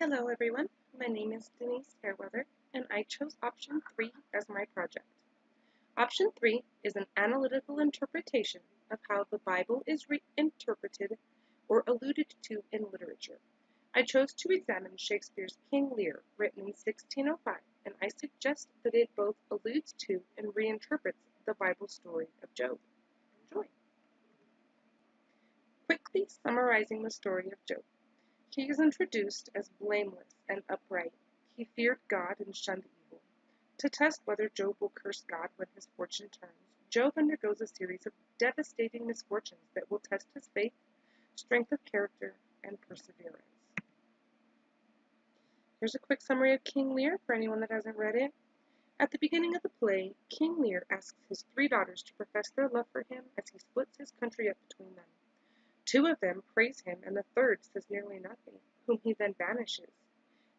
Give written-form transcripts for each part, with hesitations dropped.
Hello everyone, my name is Denise Fairweather and I chose option 3 as my project. Option 3 is an analytical interpretation of how the Bible is reinterpreted or alluded to in literature. I chose to examine Shakespeare's King Lear, written in 1605, and I suggest that it both alludes to and reinterprets the Bible story of Job. Enjoy! Quickly summarizing the story of Job. He is introduced as blameless and upright. He feared God and shunned evil. To test whether Job will curse God when his fortune turns, Job undergoes a series of devastating misfortunes that will test his faith, strength of character, and perseverance. Here's a quick summary of King Lear for anyone that hasn't read it. At the beginning of the play, King Lear asks his 3 daughters to profess their love for him as he splits his country up between them. 2 of them praise him, and the third says nearly nothing, whom he then banishes.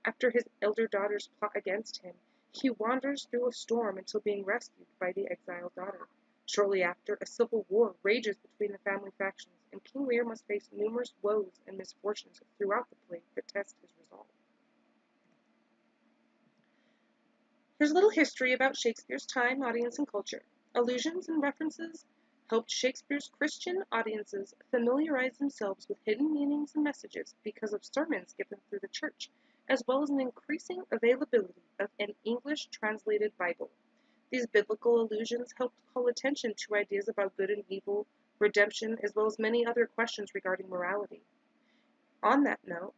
After his elder daughters plot against him, he wanders through a storm until being rescued by the exiled daughter. Shortly after, a civil war rages between the family factions, and King Lear must face numerous woes and misfortunes throughout the play that test his resolve. Here's a little history about Shakespeare's time, audience, and culture. Allusions and references helped Shakespeare's Christian audiences familiarize themselves with hidden meanings and messages because of sermons given through the church, as well as an increasing availability of an English translated Bible. These biblical allusions helped call attention to ideas about good and evil, redemption, as well as many other questions regarding morality. On that note,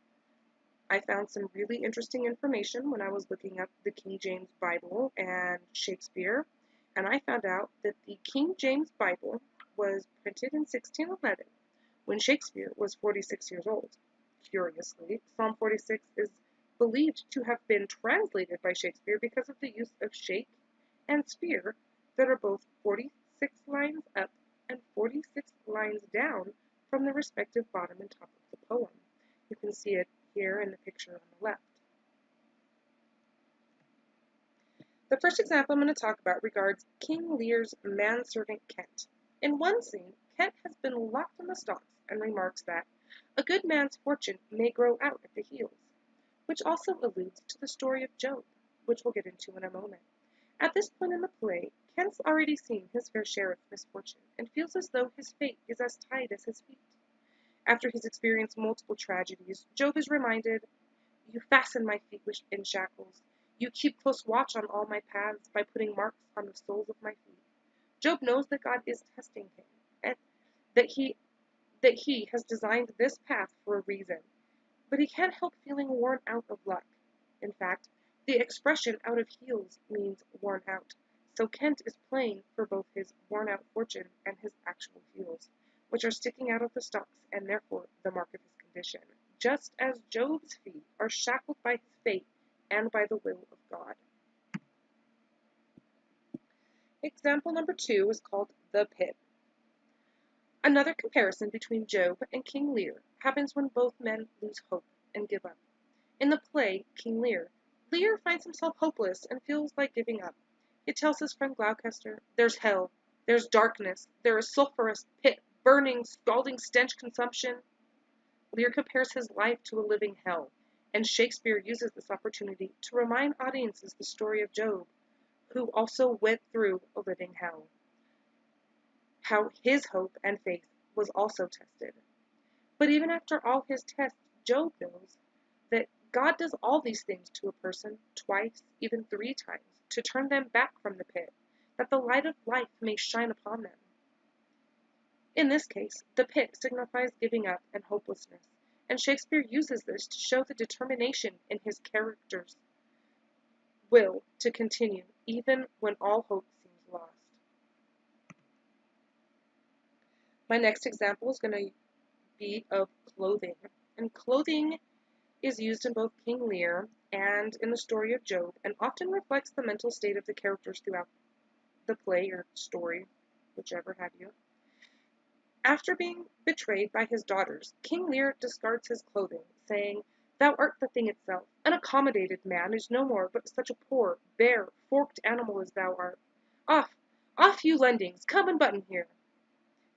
I found some really interesting information when I was looking up the King James Bible and Shakespeare, and I found out that the King James Bible was printed in 1611, when Shakespeare was 46 years old. Curiously, Psalm 46 is believed to have been translated by Shakespeare because of the use of shake and spear that are both 46 lines up and 46 lines down from the respective bottom and top of the poem. You can see it here in the picture on the left. The first example I'm going to talk about regards King Lear's manservant Kent. In one scene, Kent has been locked in the stocks and remarks that a good man's fortune may grow out at the heels, which also alludes to the story of Job, which we'll get into in a moment. At this point in the play, Kent's already seen his fair share of misfortune and feels as though his fate is as tight as his feet. After he's experienced multiple tragedies, Job is reminded, "You fasten my feet in shackles. You keep close watch on all my paths by putting marks on the soles of my feet." Job knows that God is testing him, and that he has designed this path for a reason, but he can't help feeling worn out of luck. In fact, the expression "out of heels" means worn out, so Kent is playing for both his worn-out fortune and his actual heels, which are sticking out of the stocks and therefore the mark of his condition, just as Job's feet are shackled by his fate and by the will of God. Example number 2 is called the pit. Another comparison between Job and King Lear happens when both men lose hope and give up. In the play King Lear, Lear finds himself hopeless and feels like giving up. He tells his friend Gloucester, "There's hell, there's darkness, there is sulphurous pit, burning, scalding stench consumption." Lear compares his life to a living hell, and Shakespeare uses this opportunity to remind audiences the story of Job, who also went through a living hell. How his hope and faith was also tested. But even after all his tests, Job knows that God does all these things to a person twice, even 3 times, to turn them back from the pit, that the light of life may shine upon them. In this case, the pit signifies giving up and hopelessness, and Shakespeare uses this to show the determination in his character's will to continue, even when all hope seems lost. My next example is going to be of clothing, and clothing is used in both King Lear and in the story of Job, and often reflects the mental state of the characters throughout the play or story, whichever have you. After being betrayed by his daughters, King Lear discards his clothing, saying, "Thou art the thing itself. An accommodated man is no more but such a poor, bare, forked animal as thou art. Off, you lendings, come and button here."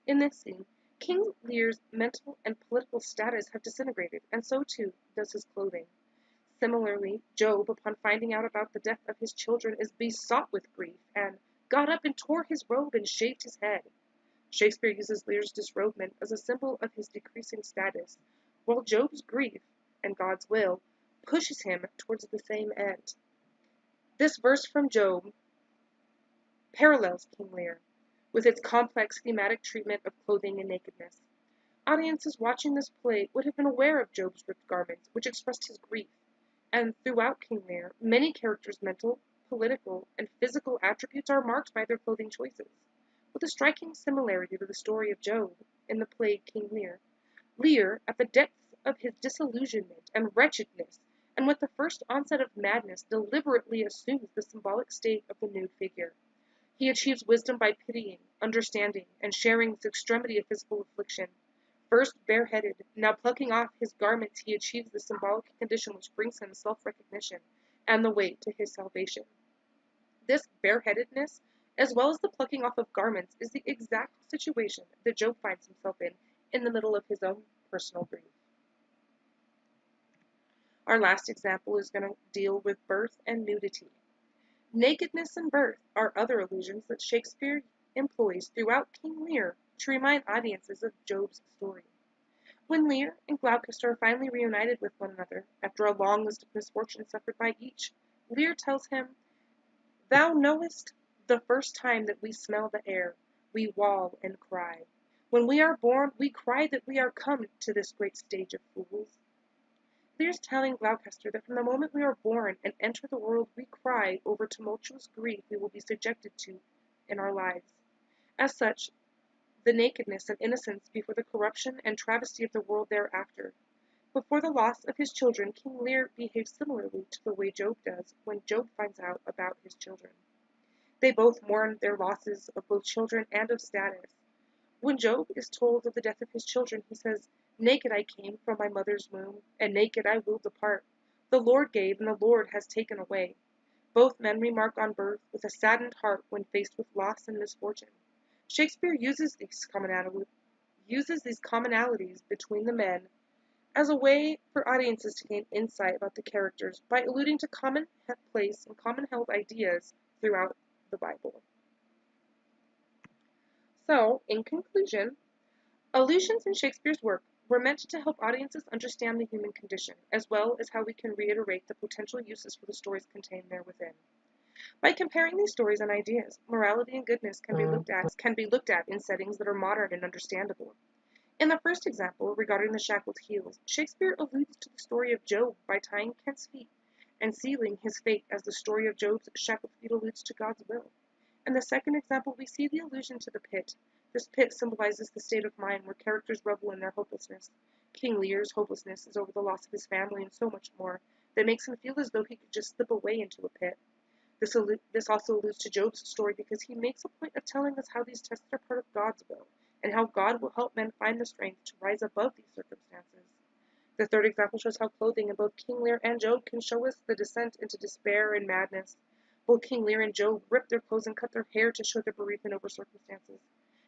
In this scene, King Lear's mental and political status have disintegrated, and so too does his clothing. Similarly, Job, upon finding out about the death of his children, is besought with grief and got up and tore his robe and shaved his head. Shakespeare uses Lear's disrobement as a symbol of his decreasing status, while Job's grief and God's will pushes him towards the same end. This verse from Job parallels King Lear, with its complex thematic treatment of clothing and nakedness. Audiences watching this play would have been aware of Job's ripped garments, which expressed his grief, and throughout King Lear, many characters' mental, political, and physical attributes are marked by their clothing choices. With a striking similarity to the story of Job in the play King Lear, Lear, at the depths of his disillusionment and wretchedness, and with the first onset of madness, deliberately assumes the symbolic state of the nude figure. He achieves wisdom by pitying, understanding, and sharing this extremity of physical affliction. First bareheaded, now plucking off his garments, he achieves the symbolic condition which brings him self-recognition and the way to his salvation. This bareheadedness, as well as the plucking off of garments, is the exact situation that Job finds himself in the middle of his own personal grief. Our last example is going to deal with birth and nudity. Nakedness and birth are other allusions that Shakespeare employs throughout King Lear to remind audiences of Job's story. When Lear and Gloucester are finally reunited with one another, after a long list of misfortunes suffered by each, Lear tells him, "Thou knowest the first time that we smell the air, we wail and cry. When we are born, we cry that we are come to this great stage of fools." Lear's telling Gloucester that from the moment we are born and enter the world, we cry over tumultuous grief we will be subjected to in our lives. As such, the nakedness and innocence before the corruption and travesty of the world thereafter. Before the loss of his children, King Lear behaves similarly to the way Job does when Job finds out about his children. They both mourn their losses of both children and of status. When Job is told of the death of his children, he says, "Naked I came from my mother's womb, and naked I will depart. The Lord gave, and the Lord has taken away." Both men remark on birth with a saddened heart when faced with loss and misfortune. Shakespeare uses these commonalities between the men as a way for audiences to gain insight about the characters by alluding to common place and common held ideas throughout the Bible. So, in conclusion, allusions in Shakespeare's work were meant to help audiences understand the human condition, as well as how we can reiterate the potential uses for the stories contained there within. By comparing these stories and ideas, morality and goodness can be looked at in settings that are modern and understandable. In the first example, regarding the shackled heels, Shakespeare alludes to the story of Job by tying Kent's feet and sealing his fate, as the story of Job's shackled feet alludes to God's will. In the second example, we see the allusion to the pit. This pit symbolizes the state of mind where characters revel in their hopelessness. King Lear's hopelessness is over the loss of his family and so much more that makes him feel as though he could just slip away into a pit. This also alludes to Job's story because he makes a point of telling us how these tests are part of God's will, and how God will help men find the strength to rise above these circumstances. The third example shows how clothing in both King Lear and Job can show us the descent into despair and madness. Both King Lear and Job rip their clothes and cut their hair to show their bereavement over circumstances.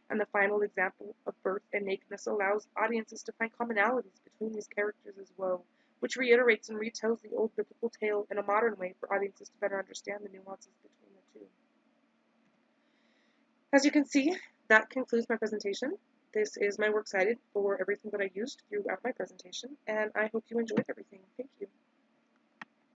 And the final example of birth and nakedness allows audiences to find commonalities between these characters as well, which reiterates and retells the old biblical tale in a modern way for audiences to better understand the nuances between the two. As you can see, that concludes my presentation. This is my works cited for everything that I used throughout my presentation, and I hope you enjoyed everything. Thank you.